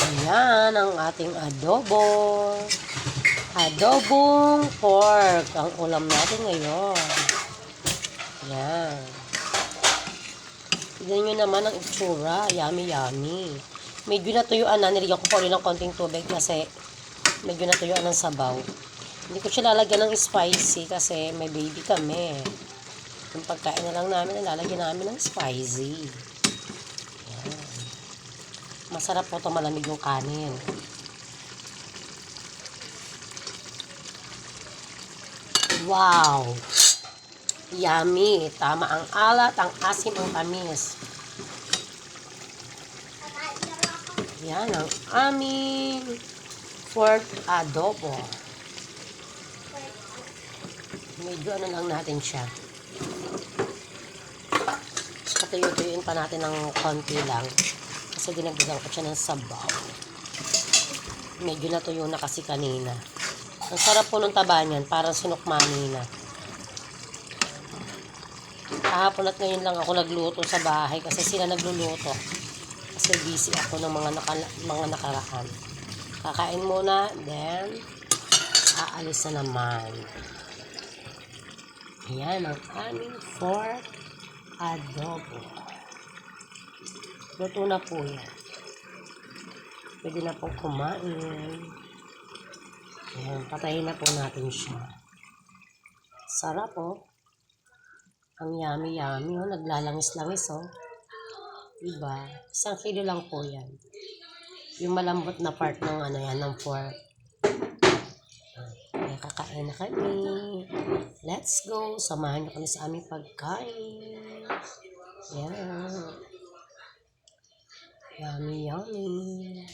Ayan ang ating adobo. Adobong pork ang ulam natin ngayon. Ayan. Tignan nyo naman ang itsura. Yummy, yummy. Medyo natuyuan na. Nilagyan ko pa ulit ng konting tubig kasi medyo natuyuan ng sabaw. Hindi ko siya lalagyan ng spicy kasi may baby kami. Yung pagkain na lang namin, lalagyan namin ng spicy. Ayan. Masarap po ito, malamig yung kanin. Wow! Yummy! Tama ang alat, ang asim, ang tamis. Yan ang aming pork adobo. Medyo ano lang natin siya. Patuyo-tuyuin pa natin ng konti lang. Kasi dinagdagan ko siya ng sabaw. Medyo natuyo na kasi kanina. Ang sarap po ng taba niyan. Parang sinukmani na. Kahapon at ngayon lang ako nagluto sa bahay kasi sila nagluluto. Kasi busy ako ng mga nakaraan. Kakain muna, then aalis na naman. Ayan ang aming pork adobo. Luto na po yan. Pwede na pong kumain. Ayan, patayin na po natin siya. Sarap oh. Ang yummy yummy oh. Naglalangis-langis oh. Diba? 1 kilo lang po yan. Yung malambot na part ng ano yan, ng pork. Ayan, kakain na kami. Let's go. Samahan nyo kami sa aming pagkain. Ayan. Yummy, yummy.